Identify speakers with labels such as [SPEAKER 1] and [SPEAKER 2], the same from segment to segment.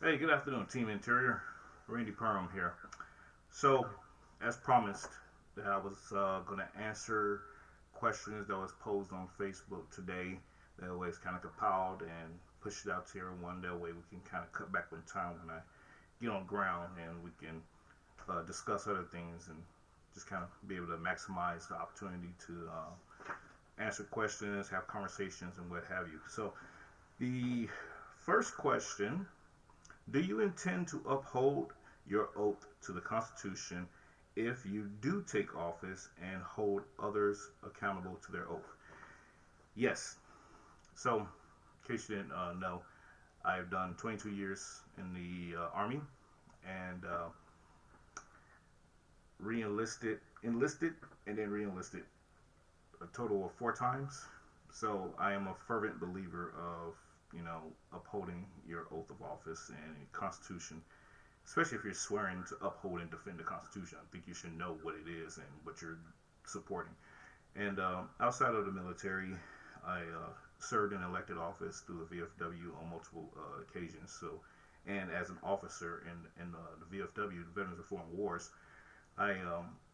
[SPEAKER 1] Hey, good afternoon, Team Interior. Randy Perham here. So, as promised, that I was going to answer questions that was posed on Facebook today. That way, it's kind of compiled and pushed it out to everyone. That way, we can kind of cut back on time when I get on ground and we can discuss other things and just kind of be able to maximize the opportunity to answer questions, have conversations, and what have you. So, the first question: do you intend to uphold your oath to the Constitution if you do take office and hold others accountable to their oath? Yes. So, in case you didn't know, I've done 22 years in the Army and enlisted, and then re-enlisted a total of 4 times. So I am a fervent believer of upholding your oath of office and Constitution, especially if you're swearing to uphold and defend the Constitution. I think you should know what it is and what you're supporting. And outside of the military, I served in elected office through the VFW on multiple occasions. So, and as an officer in the VFW, the Veterans of Foreign Wars, I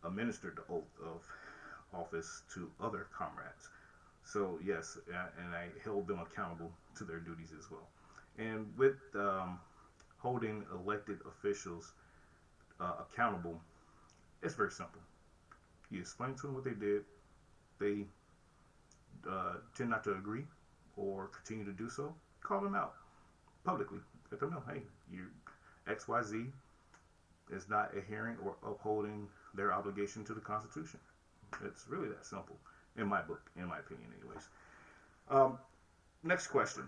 [SPEAKER 1] administered the oath of office to other comrades. So yes, and I held them accountable to their duties as well. And with holding elected officials accountable, it's very simple. You explain to them what they did. They tend not to agree or continue to do so. Call them out publicly. Let them know, hey, you XYZ is not adhering or upholding their obligation to the Constitution. It's really that simple, in my book, in my opinion, anyways. Um, Next question: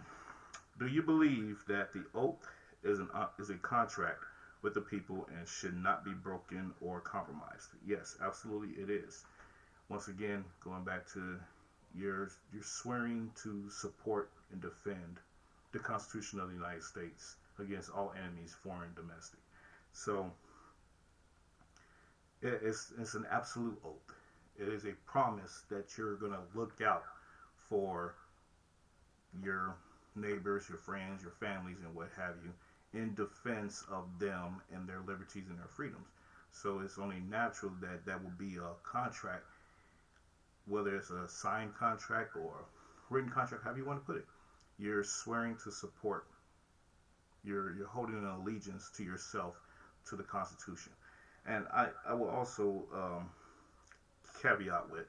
[SPEAKER 1] do you believe that the oath is a contract with the people and should not be broken or compromised? Yes, absolutely, it is. Once again, going back to you're swearing to support and defend the Constitution of the United States against all enemies, foreign and domestic. So it's an absolute oath. It is a promise that you're going to look out for your neighbors, your friends, your families, and what have you, in defense of them and their liberties and their freedoms. So it's only natural that that will be a contract, whether it's a signed contract or written contract, however you want to put it. You're swearing to support. You're holding an allegiance to yourself, to the Constitution. And I will also caveat with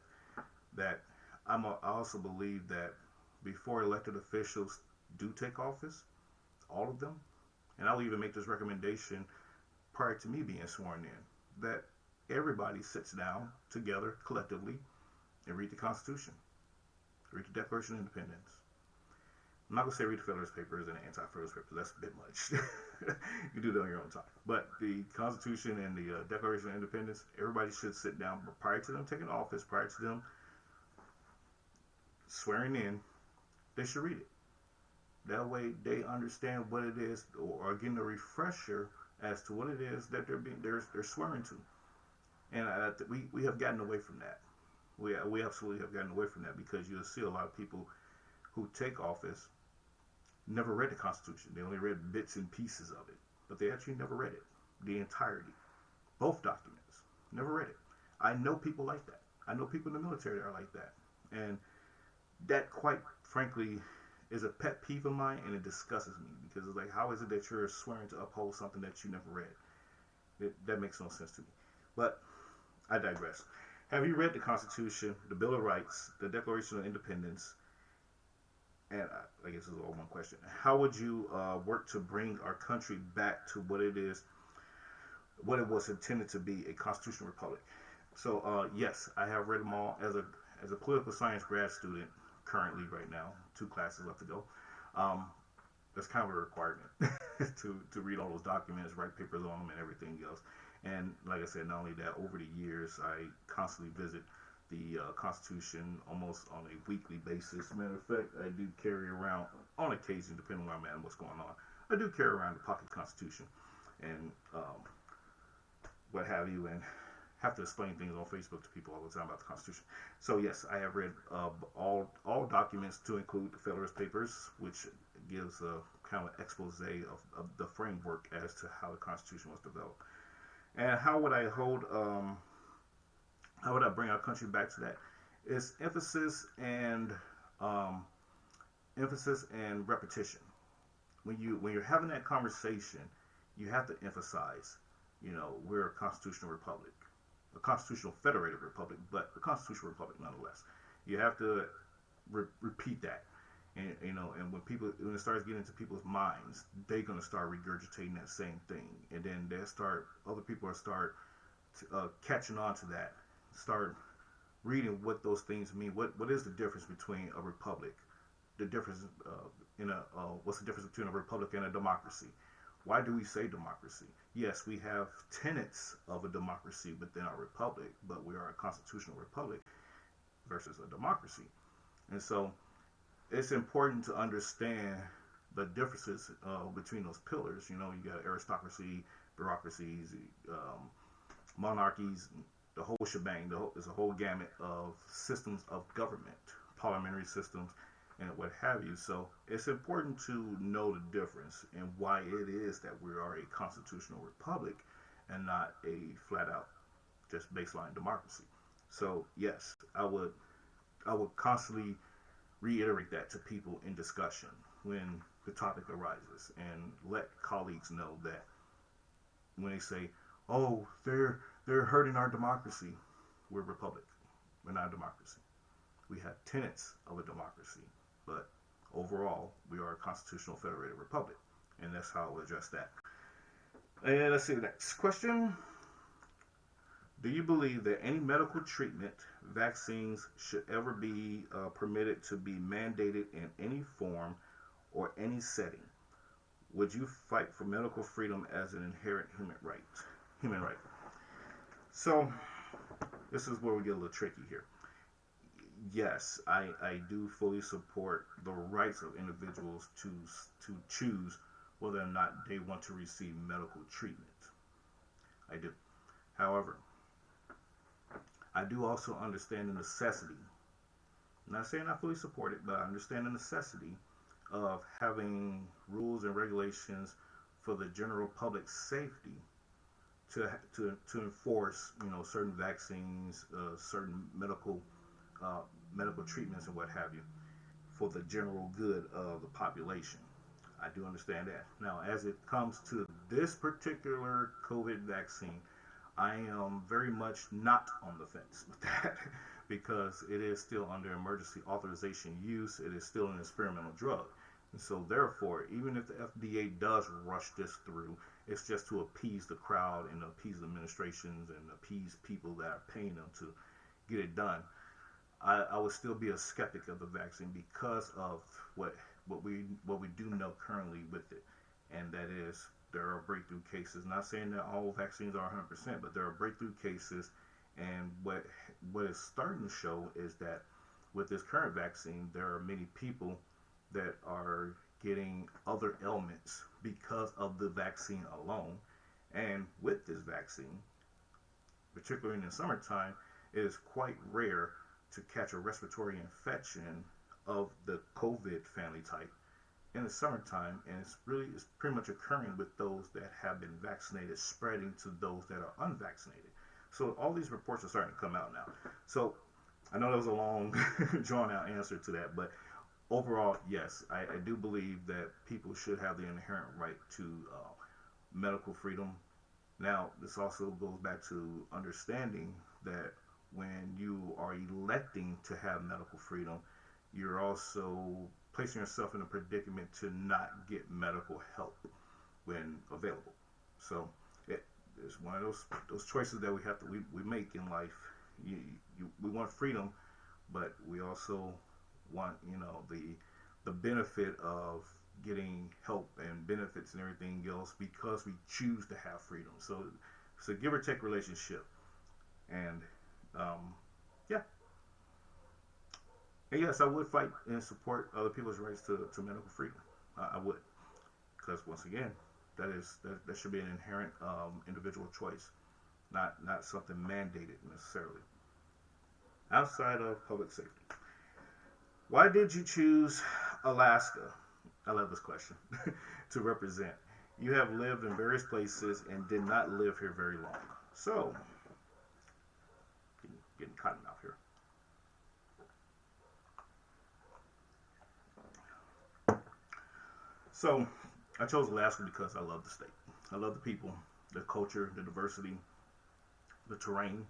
[SPEAKER 1] that I also believe that before elected officials do take office, all of them, and I'll even make this recommendation prior to me being sworn in, that everybody sits down together collectively and read the Constitution, read the Declaration of Independence. I'm not going to say read the Federalist Papers and the Anti-Federalist Papers. That's a bit much. You do that on your own time. But the Constitution and the Declaration of Independence, everybody should sit down. But prior to them taking office, prior to them swearing in, they should read it. That way they understand what it is, or getting a refresher as to what it is that they're swearing to. And we have gotten away from that. We absolutely have gotten away from that, because you'll see a lot of people who take office never read the Constitution. They only read bits and pieces of it, but they actually never read it, the entirety, both documents. Never read it. I know people like that. I know people in the military that are like that, and that, quite frankly, is a pet peeve of mine, and it disgusts me, because it's like, how is it that you're swearing to uphold something that you never read? That makes no sense to me. But I digress. Have you read the Constitution, the Bill of Rights, the Declaration of Independence? And I guess this is all one question. How would you work to bring our country back to what it is, what it was intended to be, a constitutional republic? So yes, I have read them all as a political science grad student currently right now. 2 classes left to go. That's kind of a requirement to read all those documents, write papers on them, and everything else. And like I said, not only that, over the years, I constantly visit the Constitution almost on a weekly basis. Matter of fact, I do carry around, on occasion, depending on where I'm at and what's going on, I do carry around the pocket Constitution and what have you, and have to explain things on Facebook to people all the time about the Constitution. So yes, I have read all documents to include the Federalist Papers, which gives a kind of expose of the framework as to how the Constitution was developed. And how would I bring our country back to that? It's um, emphasis and repetition. When you're having that conversation, you have to emphasize, we're a constitutional republic, a constitutional federated republic, but a constitutional republic nonetheless. You have to repeat that, and when it starts getting into people's minds, they're gonna start regurgitating that same thing, and then other people will start catching on to that, start reading what those things mean. What is the difference between a republic? The difference what's the difference between a republic and a democracy? Why do we say democracy? Yes, we have tenets of a democracy within our republic, but we are a constitutional republic versus a democracy. And so it's important to understand the differences between those pillars. You got aristocracy, bureaucracies, monarchies, the whole shebang. There's a whole gamut of systems of government, parliamentary systems, and what have you. So it's important to know the difference and why it is that we are a constitutional republic and not a flat out just baseline democracy. So yes, I would constantly reiterate that to people in discussion when the topic arises, and let colleagues know that when they say, "Oh, they're hurting our democracy," we're a republic. We're not a democracy. We have tenets of a democracy, but overall, we are a constitutional federated republic, and that's how we'll address that. And let's see the next question. Do you believe that any medical treatment, vaccines, should ever be permitted to be mandated in any form or any setting? Would you fight for medical freedom as an inherent human right? Human right. So, this is where we get a little tricky here. Yes, I do fully support the rights of individuals to choose whether or not they want to receive medical treatment. I do. However, I do also understand the necessity. I'm not saying I fully support it, but I understand the necessity of having rules and regulations for the general public safety to enforce, certain vaccines, certain medical treatments, and what have you, for the general good of the population. I do understand that. Now, as it comes to this particular COVID vaccine, I am very much not on the fence with that because it is still under emergency authorization use. It is still an experimental drug. And so therefore, even if the FDA does rush this through, it's just to appease the crowd and appease administrations and appease people that are paying them to get it done. I would still be a skeptic of the vaccine because of what we do know currently with it, and that is there are breakthrough cases. Not saying that all vaccines are 100%, but there are breakthrough cases, and what is starting to show is that with this current vaccine, there are many people that are getting other ailments because of the vaccine alone. And with this vaccine, particularly in the summertime, it is quite rare to catch a respiratory infection of the COVID family type in the summertime, and it's pretty much occurring with those that have been vaccinated, spreading to those that are unvaccinated. So all these reports are starting to come out now. So I know that was a long, drawn-out answer to that, but overall, yes, I do believe that people should have the inherent right to medical freedom. Now, this also goes back to understanding that when you are electing to have medical freedom, you're also placing yourself in a predicament to not get medical help when available. So it's one of those choices that we make in life. We want freedom, but we also want the benefit of getting help and benefits and everything else because we choose to have freedom. So it's a give or take relationship, and yeah. And yes, I would fight and support other people's rights to medical freedom. I would, because once again, that should be an inherent individual choice. not something mandated necessarily. Outside of public safety, why did you choose Alaska? I love this question. To represent. You have lived in various places and did not live here very long. So, getting cotton out here. So, I chose Alaska because I love the state. I love the people, the culture, the diversity, the terrain.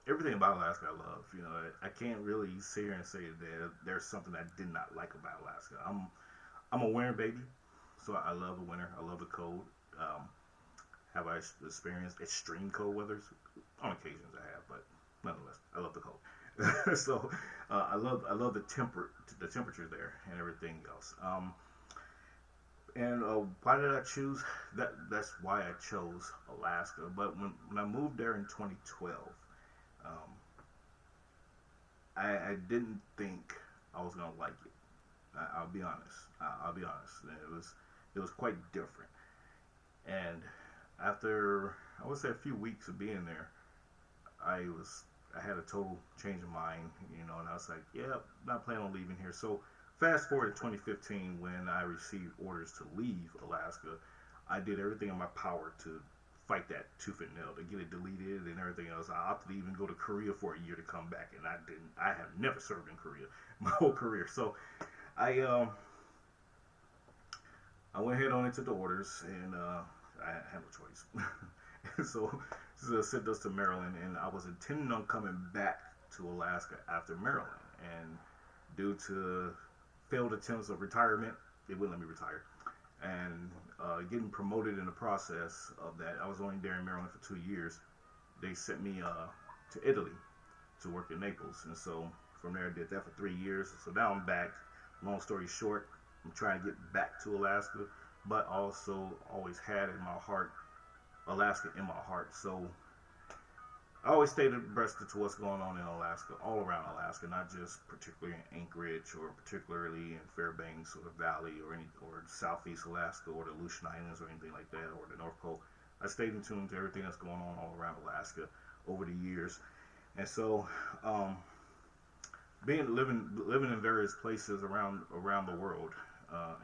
[SPEAKER 1] Everything about Alaska I love. I can't really sit here and say that there's something I did not like about Alaska. I'm a winter baby, so I love the winter. I love the cold. Have I experienced extreme cold weathers? On occasions I have, but nonetheless, I love the cold. So I love the temperature there and everything else. And why did I choose that? That's why I chose Alaska. But when I moved there in 2012, um, I didn't think I was gonna like it. I'll be honest. I'll be honest. It was quite different. And after, I would say, a few weeks of being there, I had a total change of mind, and I was like, yeah, not planning on leaving here. So fast forward to 2015, when I received orders to leave Alaska, I did everything in my power to fight that tooth and nail, to get it deleted and everything else. I opted to even go to Korea for a year to come back, and I didn't. I have never served in Korea my whole career. So I went ahead on into the orders, and I had no choice. So sent us to Maryland, and I was intending on coming back to Alaska after Maryland, and due to failed attempts of retirement, they wouldn't let me retire, and getting promoted in the process of that, I was only there in Maryland for 2 years. They sent me to Italy to work in Naples, and so from there I did that for 3 years. So now I'm back. Long story short, I'm trying to get back to Alaska, but also always had in my heart Alaska in my heart. So I always stayed abreast to what's going on in Alaska, all around Alaska, not just particularly in Anchorage or particularly in Fairbanks or the Valley or Southeast Alaska or the Aleutian Islands or anything like that, or the North Pole. I stayed in tune to everything that's going on all around Alaska over the years, and so living in various places around the world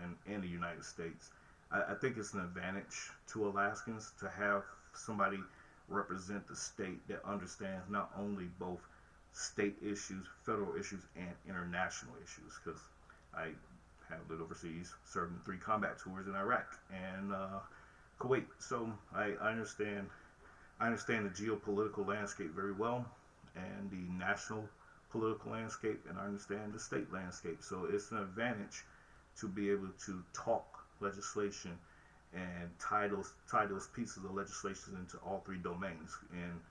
[SPEAKER 1] and in the United States, I think it's an advantage to Alaskans to have somebody represent the state that understands not only both state issues, federal issues, and international issues. Because I have lived overseas, served in 3 combat tours in Iraq and Kuwait, so I understand. I understand the geopolitical landscape very well, and the national political landscape, and I understand the state landscape. So it's an advantage to be able to talk legislation and tie those pieces of legislation into all 3 domains and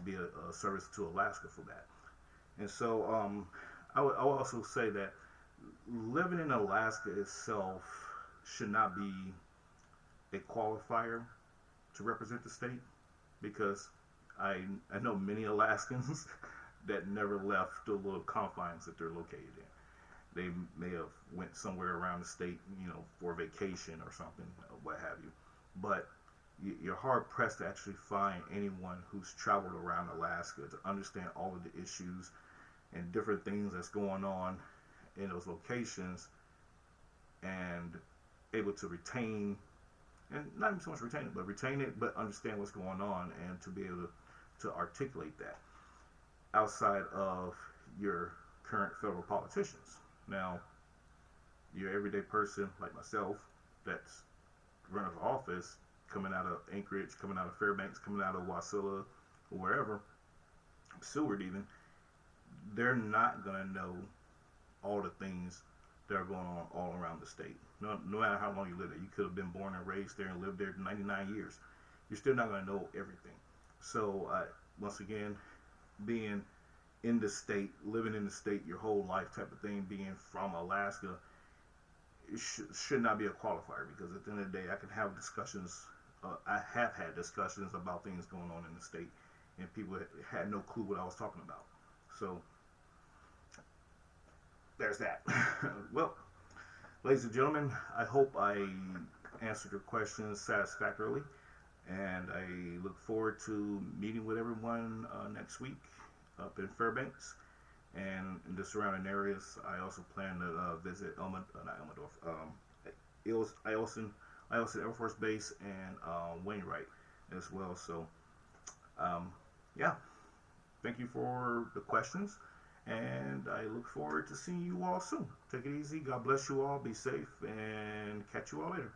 [SPEAKER 1] be a service to Alaska for that. And so I would also say that living in Alaska itself should not be a qualifier to represent the state, because I know many Alaskans that never left the little confines that they're located in. They may have went somewhere around the state, for vacation or something, or what have you. But you're hard pressed to actually find anyone who's traveled around Alaska to understand all of the issues and different things that's going on in those locations, and able to retain, and not even so much retain it, but understand what's going on, and to be able to articulate that outside of your current federal politicians. Now, your everyday person like myself that's running for office, coming out of Anchorage, coming out of Fairbanks, coming out of Wasilla, or wherever, Seward even, they're not going to know all the things that are going on all around the state. No matter how long you live there. You could have been born and raised there and lived there 99 years. You're still not going to know everything. So, once again, being in the state, living in the state your whole life type of thing, being from Alaska, it should not be a qualifier, because at the end of the day, I can have discussions, I have had discussions about things going on in the state, and people had no clue what I was talking about. So, there's that. Well, ladies and gentlemen, I hope I answered your questions satisfactorily. And I look forward to meeting with everyone next week up in Fairbanks and in the surrounding areas. I also plan to visit not Elmendorf, Eielson Air Force Base and Wainwright as well. So, um, yeah, thank you for the questions, and I look forward to seeing you all soon. Take it easy. God bless you all. Be safe, and catch you all later.